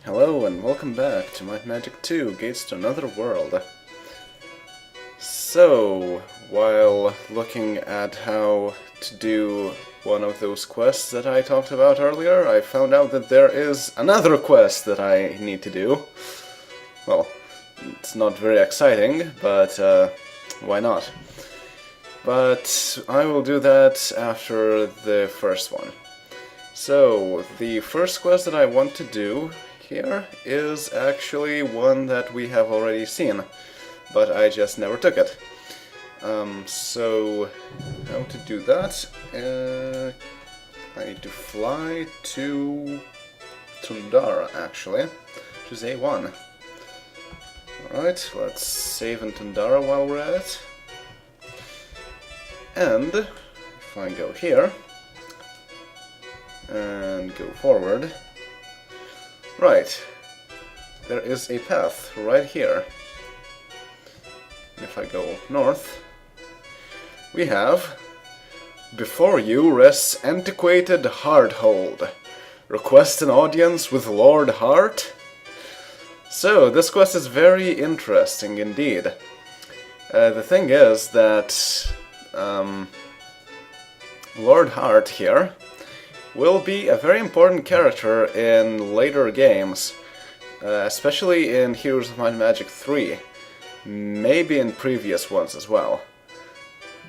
Hello and welcome back to MM2, Gates to Another World. So, while looking at how to do one of those quests that I talked about earlier, I found out that there is another quest that I need to do. Well, it's not very exciting, but why not? But I will do that after the first one. So, the first quest that I want to do here is actually one that we have already seen, but I just never took it. So, how to do that? I need to fly to Tundara, actually, which is A1. Alright, let's save in Tundara while we're at it. And, if I go here, and go forward, right, there is a path right here. If I go north, we have, before you rests antiquated Hardhold. Request an audience with Lord Hart? So, this quest is very interesting indeed. The thing is that Lord Hart here will be a very important character in later games, especially in Heroes of Might and Magic 3, maybe in previous ones as well.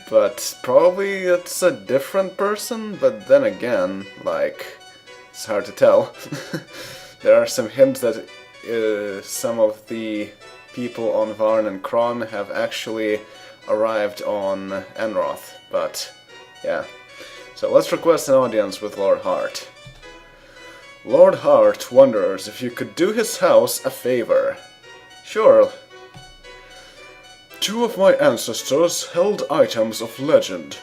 But probably it's a different person, but then again, like, it's hard to tell. There are some hints that some of the people on Varn and Kron have actually arrived on Enroth, but yeah. So let's request an audience with Lord Hart. Lord Hart wonders if you could do his house a favor. Sure. Two of my ancestors held items of legend,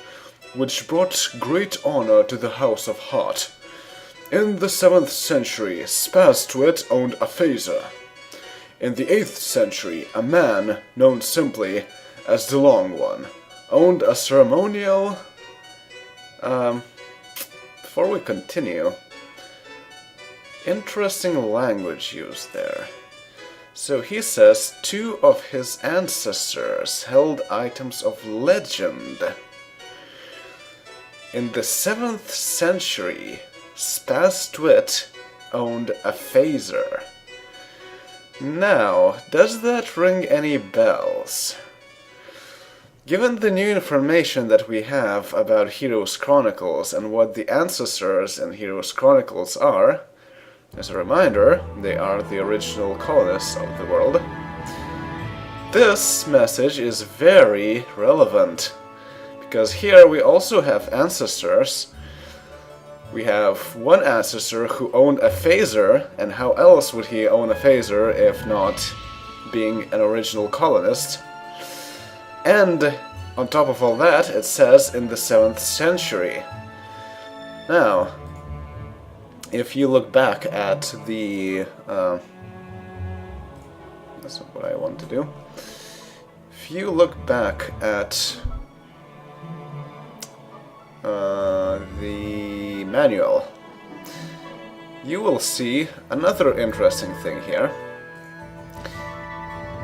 which brought great honor to the House of Hart. In the 7th century, Spaztwit owned a phaser. In the 8th century, a man, known simply as the Long One, owned a ceremonial... Before we continue, interesting language used there. So he says two of his ancestors held items of legend. In the 7th century, Spaztwit owned a phaser. Now, does that ring any bells? Given the new information that we have about Heroes Chronicles and what the ancestors in Heroes Chronicles are, as a reminder, they are the original colonists of the world, this message is very relevant, because here we also have ancestors. We have one ancestor who owned a phaser, and how else would he own a phaser if not being an original colonist? And on top of all that, it says in the 7th century. Now, if you look back at the... that's not what I want to do. If you look back at the manual, you will see another interesting thing here.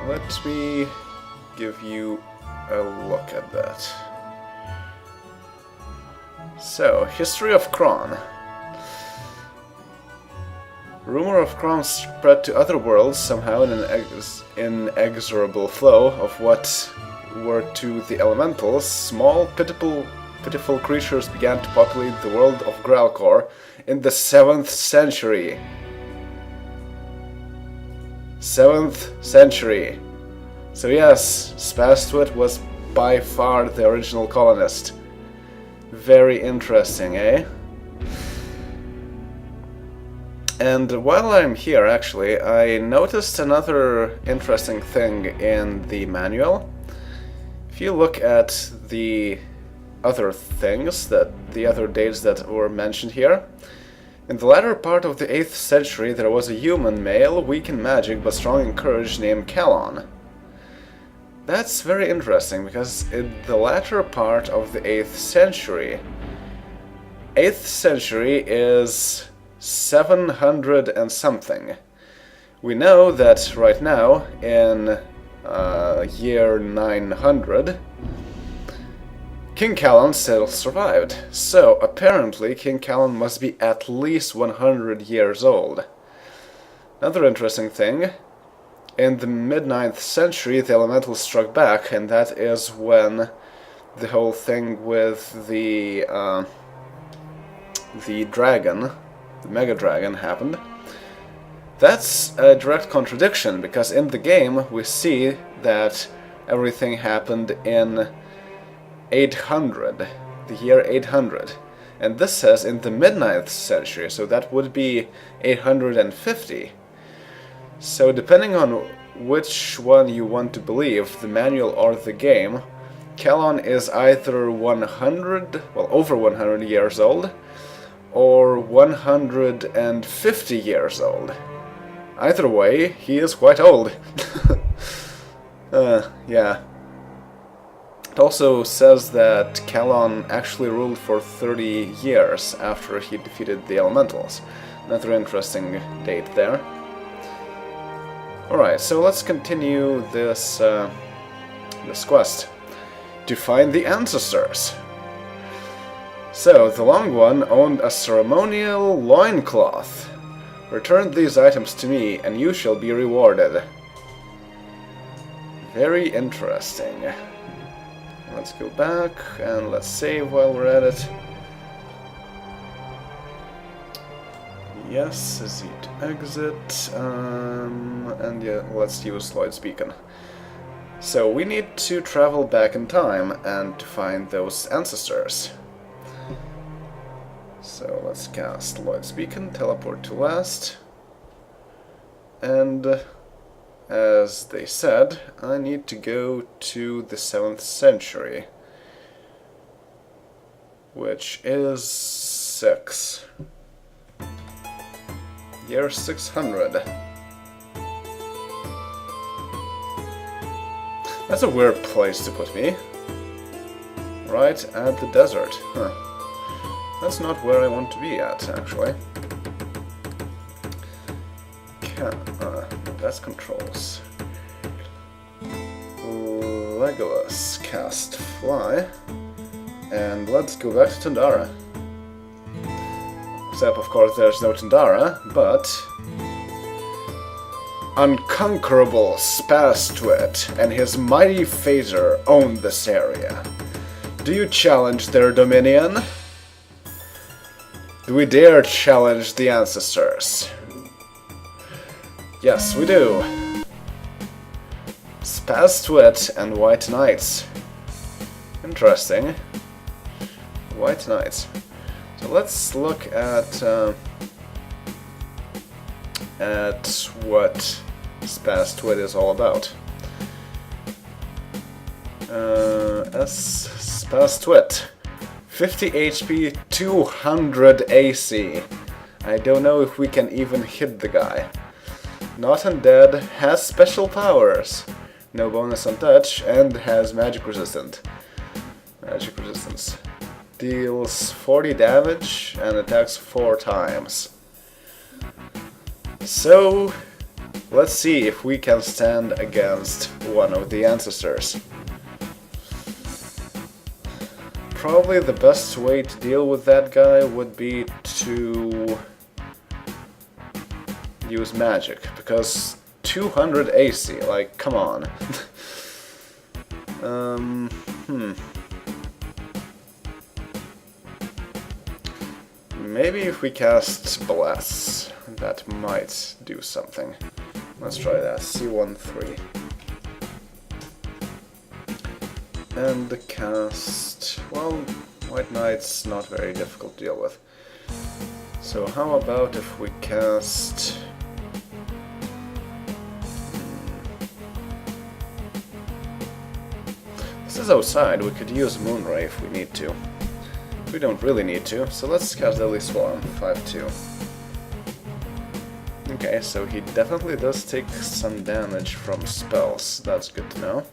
Let me give you a look at that. So, history of Kron. Rumor of Kron spread to other worlds somehow in an inexorable flow of what were to the elementals. Small, pitiful creatures began to populate the world of Gralcor in the 7th century. 7th century. So yes, Spaztwit was by far the original colonist. Very interesting, eh? And while I'm here, actually, I noticed another interesting thing in the manual. If you look at the other things, the other dates that were mentioned here, in the latter part of the 8th century there was a human male, weak in magic but strong in courage, named Kalon. That's very interesting, because in the latter part of the 8th century, 8th century is 700 and something. We know that right now, in year 900, King Callan still survived. So apparently King Callan must be at least 100 years old. Another interesting thing, in the mid-9th century the elementals struck back, and that is when the whole thing with the dragon, the Mega Dragon, happened. That's a direct contradiction, because in the game we see that everything happened in 800, the year 800. And this says in the mid-9th century, so that would be 850. So depending on which one you want to believe, the manual or the game, Callan is either 100, well, over 100 years old, or 150 years old. Either way, he is quite old. Yeah. It also says that Callan actually ruled for 30 years after he defeated the elementals. Another interesting date there. Alright, so let's continue this, this quest. To find the ancestors. So, the Long One owned a ceremonial loincloth. Return these items to me, and you shall be rewarded. Very interesting. Let's go back, and let's save while we're at it. Yes, Z to exit, and yeah, let's use Lloyd's Beacon. So we need to travel back in time and to find those ancestors. So let's cast Lloyd's Beacon, teleport to last, and as they said, I need to go to the 7th century, which is 6. Year 600. That's a weird place to put me. Right at the desert. Huh. That's not where I want to be at, actually. That's controls. Legolas, cast Fly. And let's go back to Tandara. Except, of course, there's no Tandara, but Unconquerable Spastwit and his mighty phaser own this area. Do you challenge their dominion? Do we dare challenge the ancestors? Yes, we do. Spastwit and White Knights. Interesting. White Knights. So let's look at what Spastwit is all about. Spastwit. 50 HP, 200 AC. I don't know if we can even hit the guy. Not undead, has special powers. No bonus on touch, and has magic resistance. Deals 40 damage and attacks 4 times. So, let's see if we can stand against one of the ancestors. Probably the best way to deal with that guy would be to use magic, because 200 AC, like, come on. Maybe if we cast Bless, that might do something. Let's try that. C13. And the cast... well, White Knight's not very difficult to deal with. So how about if we cast... This is outside, we could use Moonray if we need to. We don't really need to, so let's cast Deadly Swarm, 5-2. Okay, so he definitely does take some damage from spells, that's good to know.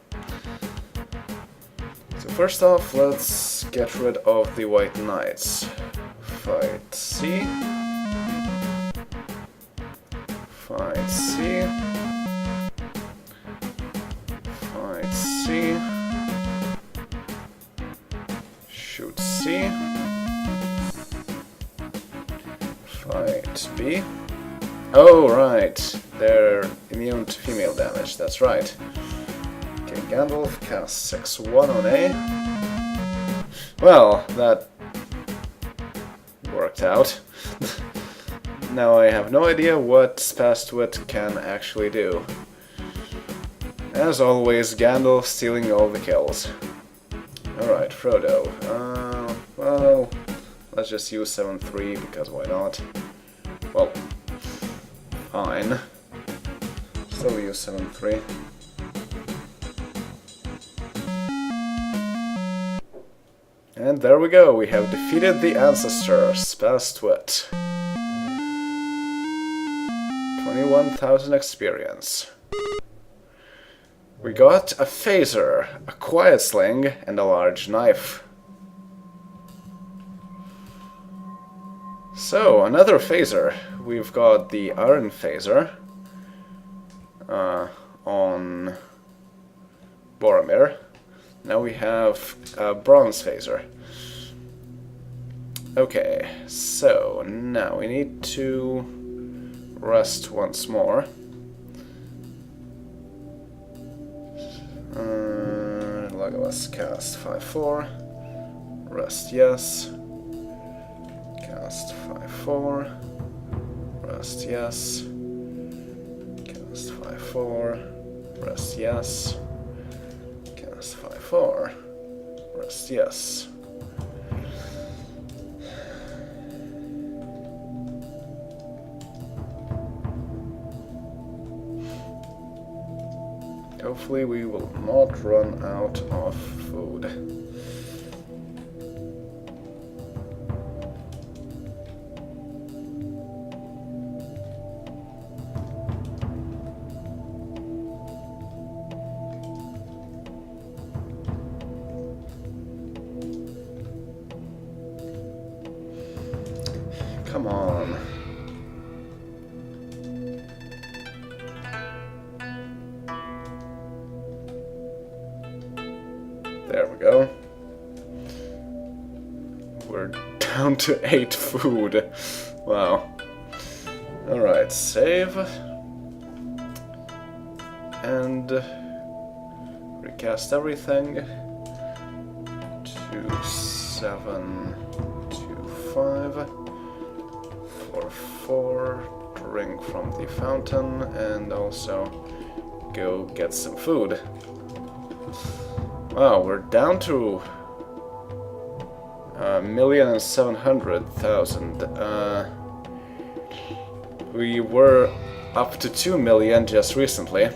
So first off, let's get rid of the White Knights. Fight C. Fight C. Fight C. Shoot C. Fight B. Oh, right. They're immune to female damage, that's right. Okay, Gandalf casts 6-1 on A. Well, that worked out. Now I have no idea what Past Wit can actually do. As always, Gandalf stealing all the kills. Alright, Frodo. Well, let's just use 7-3, because why not? Well, fine. Still use 7-3. And there we go, we have defeated the ancestors, Past Wit. 21,000 experience. We got a phaser, a quiet sling, and a large knife. So, another phaser. We've got the iron phaser on Boromir. Now we have a bronze phaser. Okay, so now we need to rest once more. Legolas cast 5-4. Rest yes. Cast 5-4. Rest yes. Cast 5-4. Rest yes. Cast 5-4. Rest yes. Hopefully we will not run out of food. Come on. There we go. We're down to 8 food. Wow. Alright, save. And recast everything. 2, 7, 2, 5. 4, 4. Drink from the fountain. And also go get some food. Wow, we're down to 1,700,000. We were up to 2 million just recently.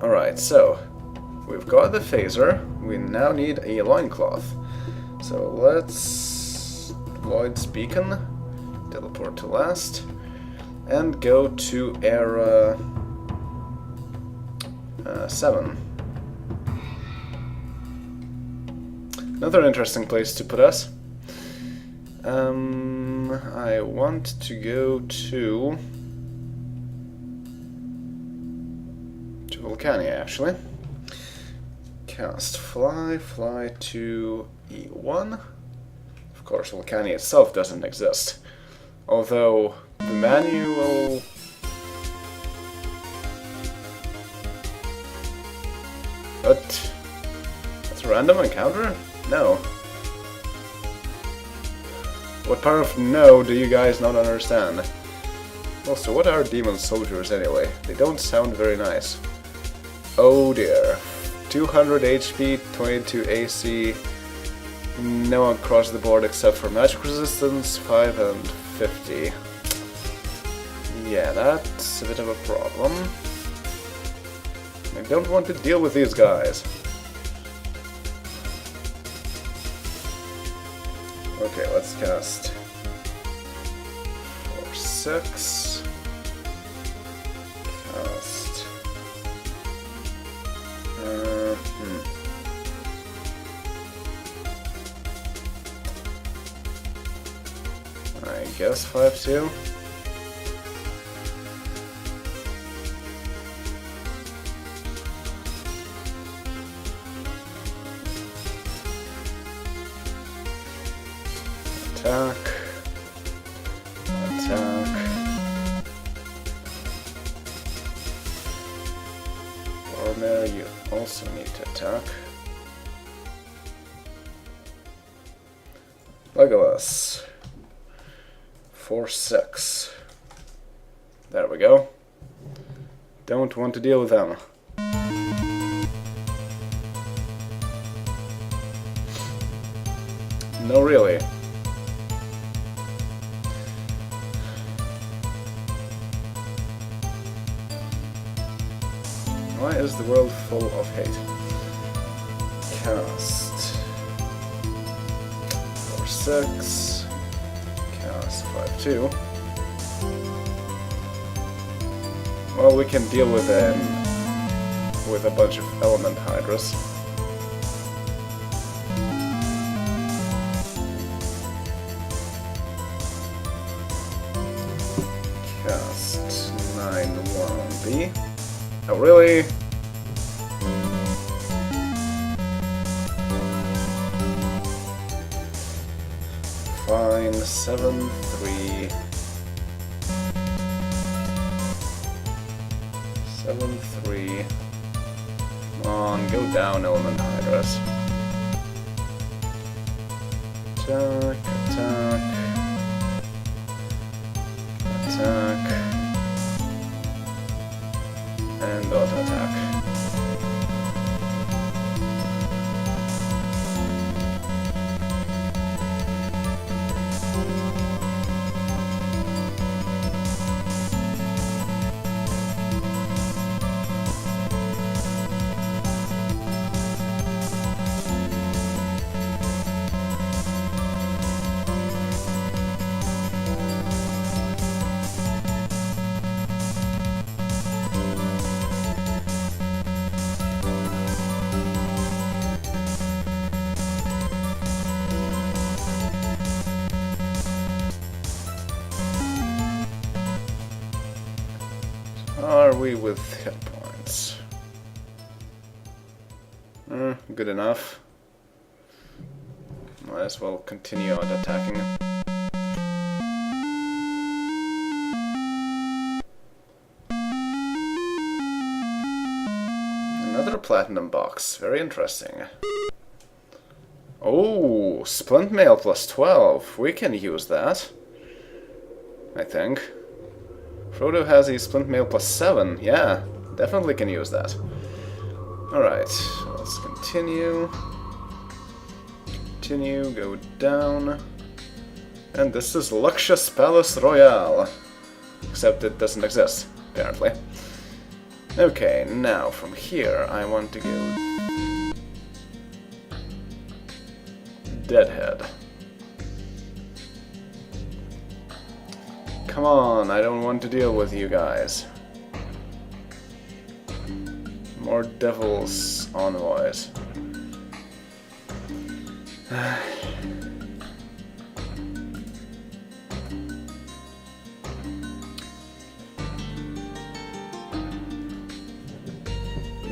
Alright, so we've got the phaser. We now need a loincloth. So let's Lloyd's Beacon, teleport to last, and go to era 7. Another interesting place to put us. I want to go to Vulcania, actually. Cast fly, fly to E1. Of course, Vulcania itself doesn't exist. Although the manual... What? That's a random encounter? No. What part of no do you guys not understand? Also, what are demon soldiers anyway? They don't sound very nice. Oh dear. 200 HP, 22 AC. No one across the board except for magic resistance, 5 and 50. Yeah, that's a bit of a problem. I don't want to deal with these guys. Okay, let's cast 4, 6. Cast. I guess 5-2. Attack. Attack. Ordinary, you also need to attack. Legolas. 4-6. There we go. Don't want to deal with them. No, really. Why is the world full of hate? Cast 4-6. Cast 5-2. Well, we can deal with a bunch of element hydras. Cast 9-1B. Oh, really? Fine, 7-3. 7-3. Come on, go down, element hydras. Attack, attack. Attack. And auto attack. Are we with hit points? Good enough. Might as well continue on attacking. Another platinum box. Very interesting. Oh, Splint Mail plus 12. We can use that, I think. Frodo has a Splint Mail plus 7. Yeah, definitely can use that. Alright, let's continue. Continue, go down. And this is Luxious Palace Royale. Except it doesn't exist, apparently. Okay, now from here I want to go Deadhead. Come on, I don't want to deal with you guys. More Devil's Envoys.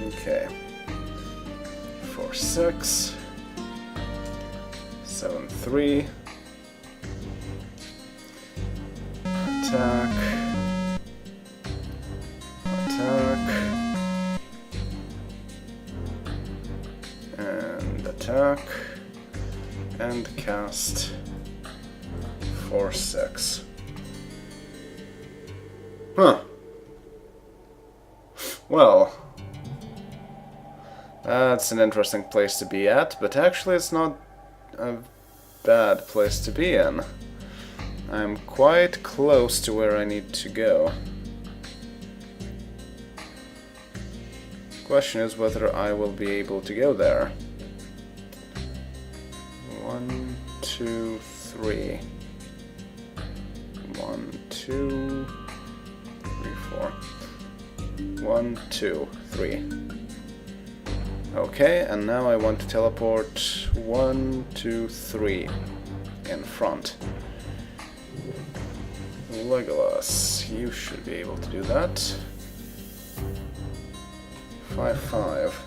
Okay. 4-6. 7-3. Attack. Attack. And attack. And cast 4-6. Huh. Well, that's an interesting place to be at, but actually it's not a bad place to be in. I'm quite close to where I need to go. Question is whether I will be able to go there. 1, 2, 3. 1, 2, 3, 4. 1, 2, 3. Okay, and now I want to teleport 1, 2, 3 in front. Legolas, you should be able to do that. 5, 5.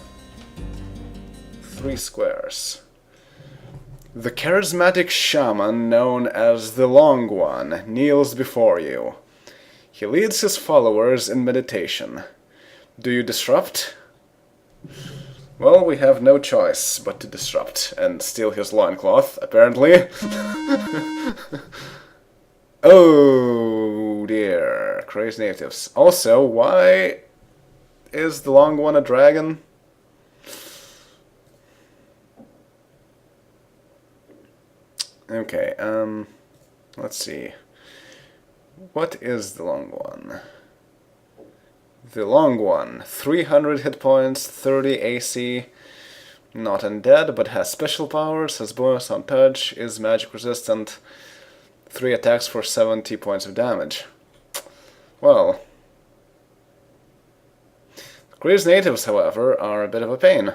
3 squares. The charismatic shaman known as the Long One kneels before you. He leads his followers in meditation. Do you disrupt? Well, we have no choice but to disrupt and steal his loincloth, apparently. Oh dear, crazy natives. Also, why is the Long One a dragon? Okay, let's see. What is the Long One? The Long One, 300 hit points, 30 AC, not undead, but has special powers, has bonus on touch, is magic resistant, 3 attacks for 70 points of damage. Well, Greece natives, however, are a bit of a pain.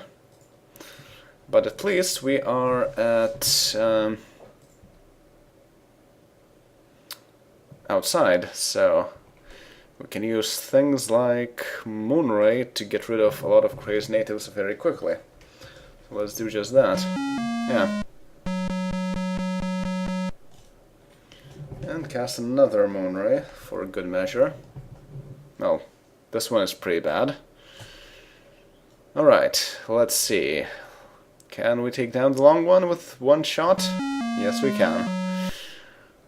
But at least we are at outside, so we can use things like Moonray to get rid of a lot of crazed natives very quickly. So let's do just that. Yeah. And cast another Moonray for good measure. Well, this one is pretty bad. Alright, let's see. Can we take down the Long One with one shot? Yes, we can.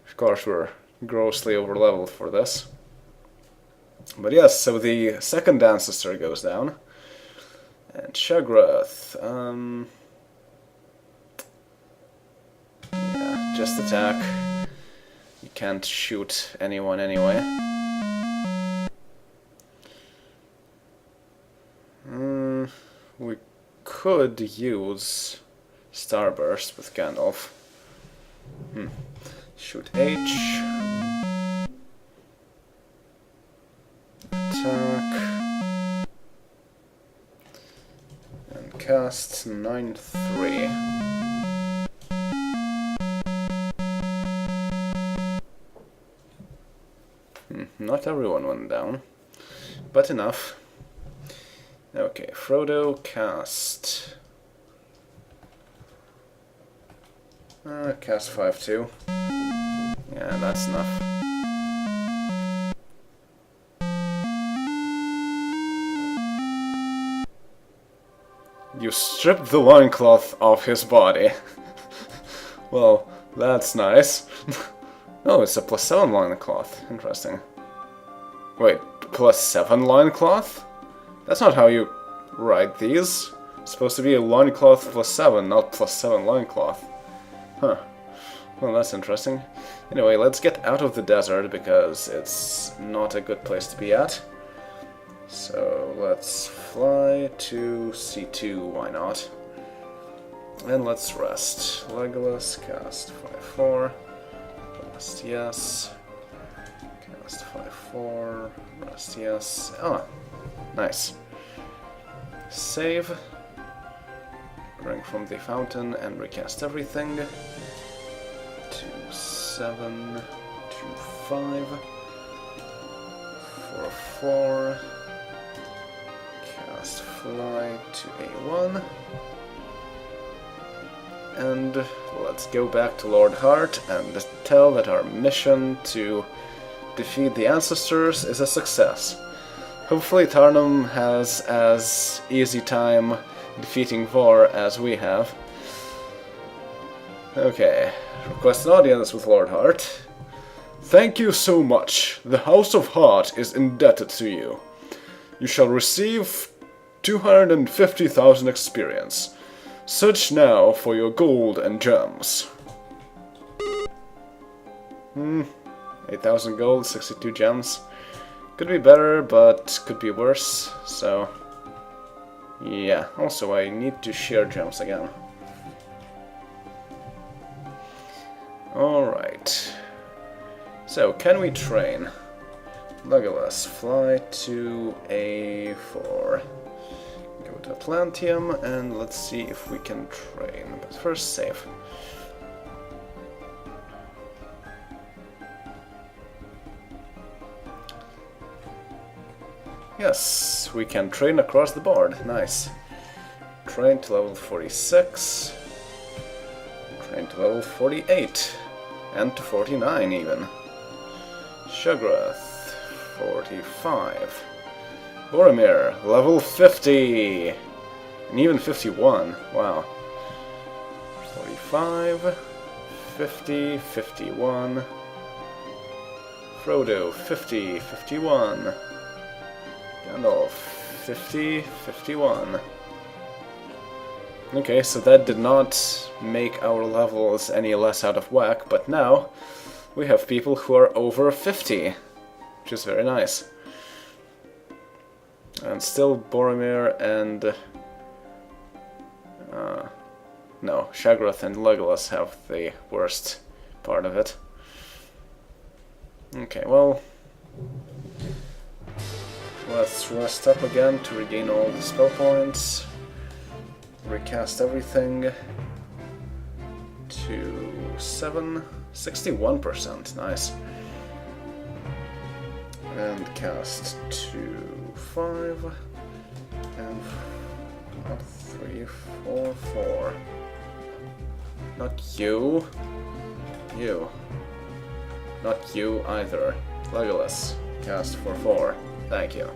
Of course, we're grossly overleveled for this. But yes, so the second ancestor goes down. And Shagrath, yeah, just attack. You can't shoot anyone anyway. We could use Starburst with Gandalf. Shoot H. Attack. And cast 9-3. Not everyone went down, but enough. Okay, Frodo, cast... cast 5-2. Yeah, that's enough. You stripped the loincloth off his body. Well, that's nice. Oh, it's a +7 loincloth. Interesting. Wait, +7 loincloth? That's not how you write these. It's supposed to be a loincloth +7, not +7 loincloth. Huh. Well, that's interesting. Anyway, let's get out of the desert because it's not a good place to be at. So let's fly to C2, why not? And let's rest. Legolas, cast 5-4. Rest, yes. Cast 5-4. Rest, yes. Ah, nice. Save. Drink from the fountain and recast everything. 2-7, 2-5, 4-4. Cast fly to A1. And let's go back to Lord Hart and tell that our mission to defeat the ancestors is a success. Hopefully Tarnum has as easy time defeating Vor as we have. Okay, request an audience with Lord Hart. Thank you so much. The House of Hart is indebted to you. You shall receive 250,000 experience. Search now for your gold and gems. 8,000 gold, 62 gems. Could be better, but could be worse, so... yeah, also I need to share gems again. Alright. So, can we train? Legolas, fly to A4. Go to Atlantium, and let's see if we can train. But first, save. Yes, we can train across the board. Nice. Train to level 46. Train to level 48. And to 49 even. Shagrath, 45. Boromir, level 50! And even 51, wow. 45, 50, 51. Frodo, 50, 51. Gandalf, 50, 51. Okay, so that did not make our levels any less out of whack, but now we have people who are over 50, which is very nice. And still Boromir and... no, Shagrath and Legolas have the worst part of it. Okay, well... let's rest up again to regain all the spell points. Recast everything to 7, 61%, nice. And cast to 5, and 3, 4, 4. Not you. You. Not you either. Legolas, cast for 4. Thank you.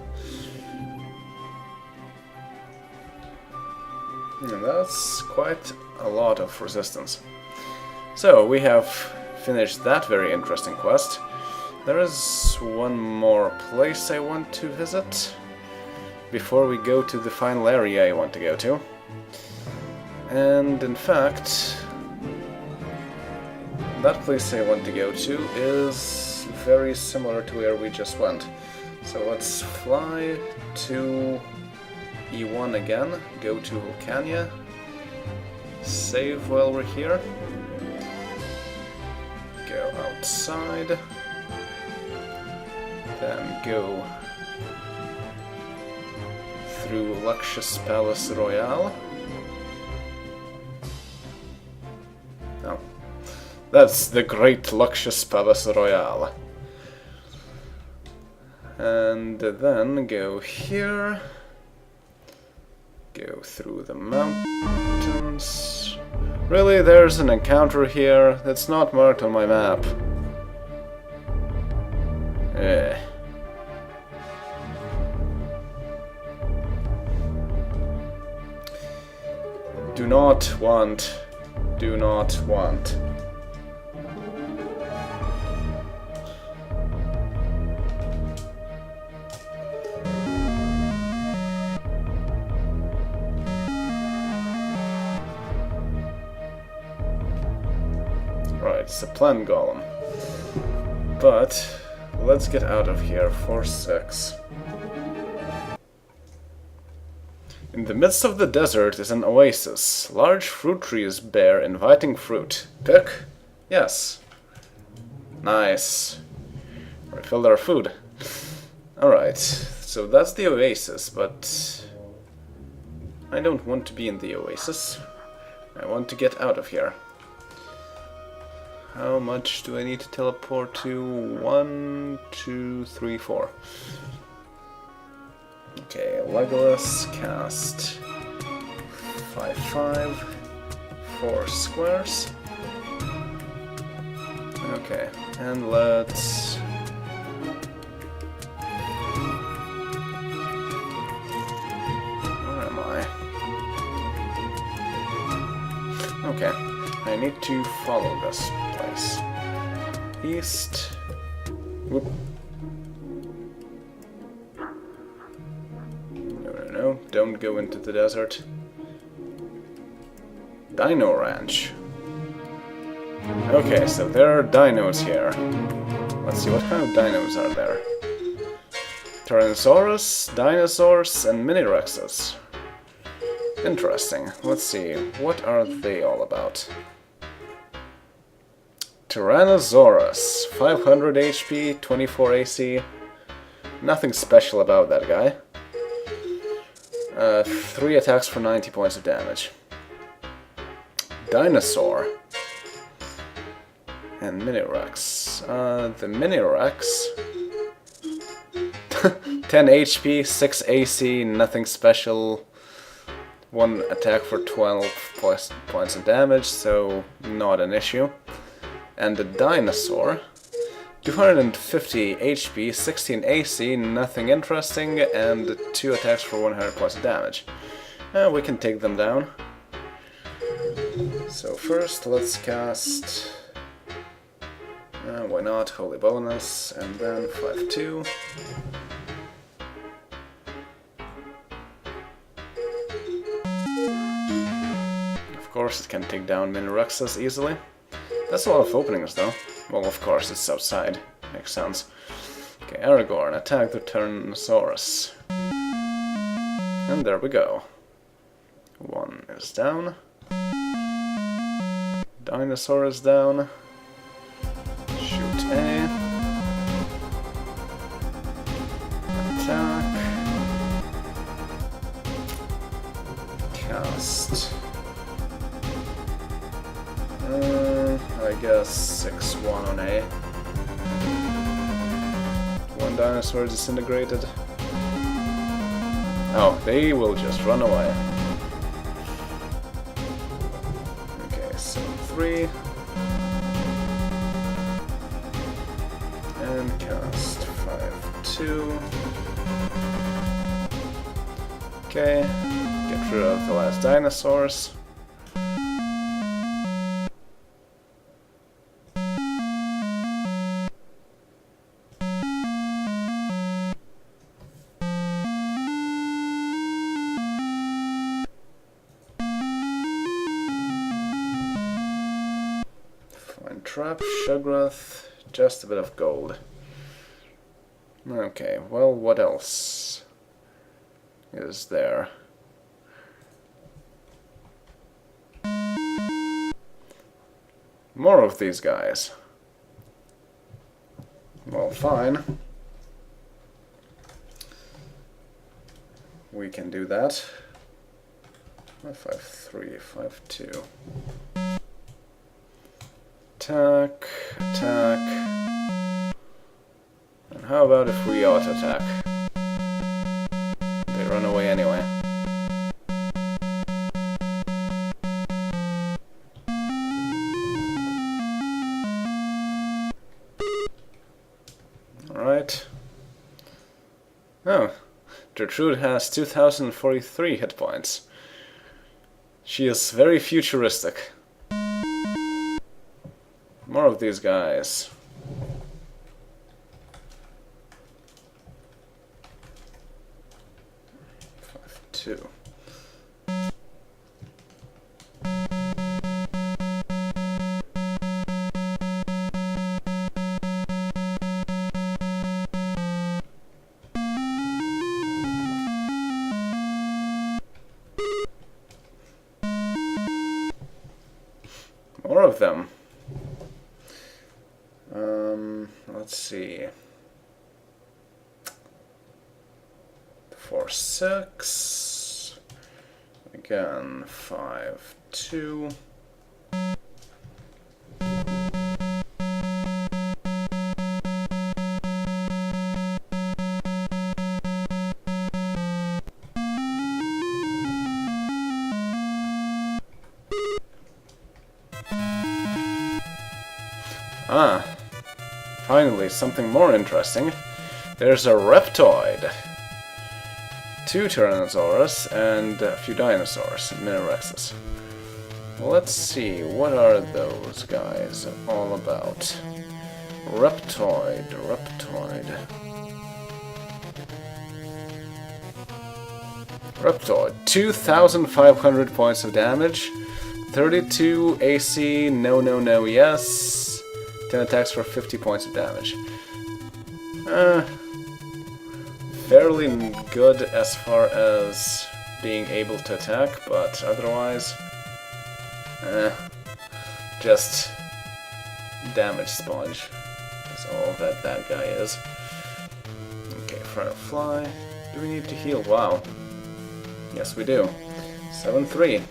And that's quite a lot of resistance. So, we have finished that very interesting quest. There is one more place I want to visit before we go to the final area I want to go to. And in fact, that place I want to go to is very similar to where we just went. So let's fly to E1 again, go to Vulcania, save while we're here, go outside, then go through Luxus Palace Royale. Oh, that's the great Luxus Palace Royale. And then go here. Go through the mountains. Really, there's an encounter here that's not marked on my map. Eh. Do not want. Do not want. It's a plan golem. But let's get out of here for 6. In the midst of the desert is an oasis. Large fruit trees bear inviting fruit. Pick? Yes. Nice. Refilled our food. Alright, so that's the oasis, but I don't want to be in the oasis. I want to get out of here. How much do I need to teleport to? 1, 2, 3, 4. Okay, Legolas, cast 5, 5, 4 squares. Okay, and let's... where am I? Okay, I need to follow this place. East. Whoop. No, don't go into the desert. Dino Ranch. Okay, so there are dinos here. Let's see, what kind of dinos are there? Tyrannosaurus, dinosaurs, and mini-rexes. Interesting. Let's see, what are they all about? Tyrannosaurus, 500 HP, 24 AC. Nothing special about that guy. 3 attacks for 90 points of damage. Dinosaur. And Mini-Rex. The Mini-Rex... 10 HP, 6 AC, nothing special. One attack for 12 plus points of damage, so not an issue. And the dinosaur, 250 HP, 16 AC, nothing interesting, and 2 attacks for 100 points of damage. We can take them down. So first, let's cast... why not? Holy Bonus, and then 5-2. Of course, it can take down Minirexes easily. That's a lot of openings, though. Well, of course, it's outside. Makes sense. Okay, Aragorn, attack the Tyrannosaurus. And there we go. One is down. Dinosaur is down. Shoot A. Attack. Cast. I guess 6-1 on A. One dinosaur disintegrated. Oh, they will just run away. Okay, 7-3. And cast 5-2. Okay, get rid of the last dinosaurs. Trap, Shugrath, just a bit of gold. Okay, well, what else is there? More of these guys. Well, fine. We can do that. 5-3, 5-2. Attack, attack. And how about if we auto-attack? They run away anyway. Alright. Oh, Gertrude has 2043 hit points. She is very futuristic. More of these guys. Two. More of them. Let's see. 4-6. Again, 5-2. Finally, something more interesting. There's a Reptoid. 2 Tyrannosaurus and a few dinosaurs, Minirexes. Well, let's see, what are those guys all about? Reptoid. Reptoid, 2,500 points of damage, 32 AC, no, yes. 10 attacks for 50 points of damage. Fairly good as far as being able to attack, but otherwise, just damage sponge. That's all that guy is. Okay, Firefly. Do we need to heal? Wow. Yes, we do. 7-3.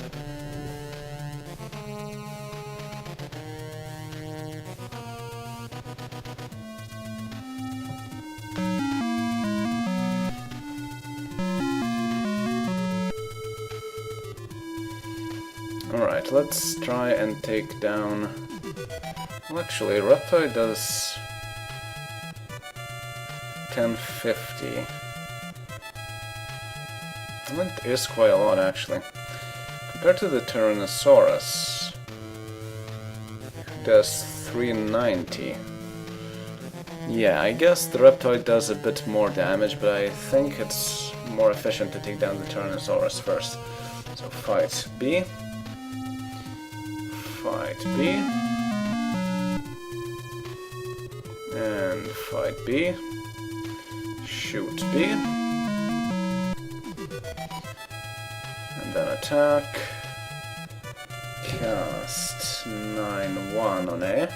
Alright, let's try and take down... Well, actually, Reptoid does 1050. That is quite a lot, actually. Compared to the Tyrannosaurus, does 390. Yeah, I guess the Reptoid does a bit more damage, but I think it's more efficient to take down the Tyrannosaurus first. So fight B. Fight B. And fight B. Shoot B. And then attack. Cast 9-1 on A.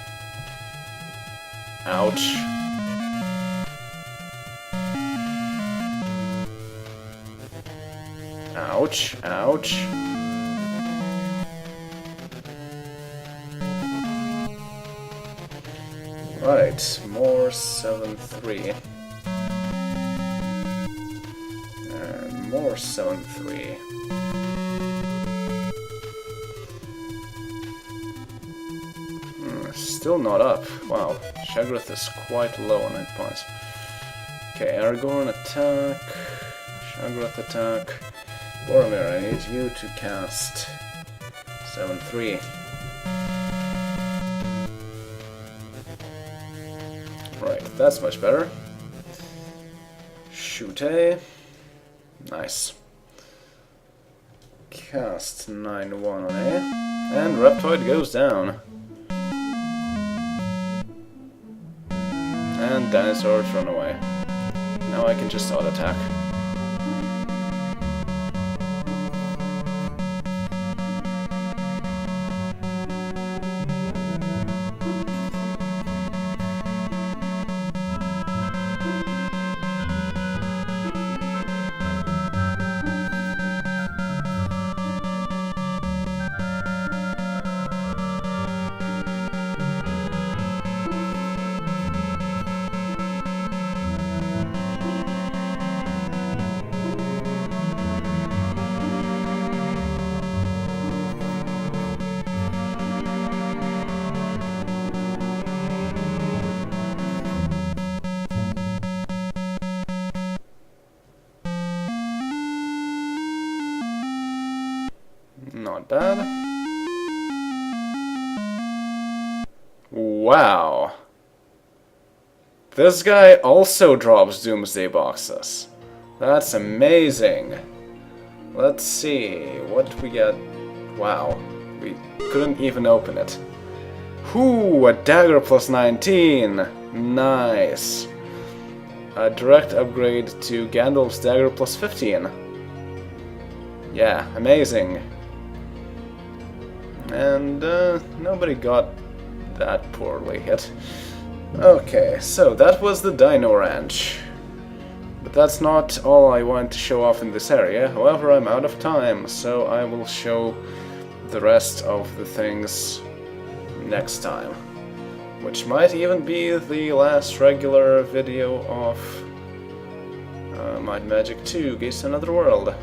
Ouch. Ouch, ouch. Right, more 7-3. And more 7-3. Still not up. Wow, Shagrith is quite low on hit points. Okay, Aragorn attack. Shagrith attack. Boromir, I need you to cast 7-3. Right, that's much better. Shoot A. Nice. Cast 9-1 on A. And Reptoid goes down. And dinosaurs run away. Now I can just auto-attack. Not bad. Wow. This guy also drops Doomsday boxes. That's amazing. Let's see what we get. Wow. We couldn't even open it. Whoo, a dagger plus 19. Nice. A direct upgrade to Gandalf's dagger plus 15. Yeah, amazing. And nobody got that poorly hit. Okay, so that was the Dino Ranch. But that's not all I want to show off in this area. However, I'm out of time, so I will show the rest of the things next time. Which might even be the last regular video of Might and Magic 2, Gates to Another World.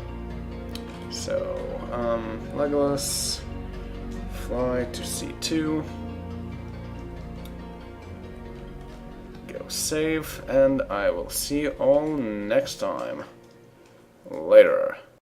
So, Legolas, fly to C2, go save, and I will see you all next time. Later.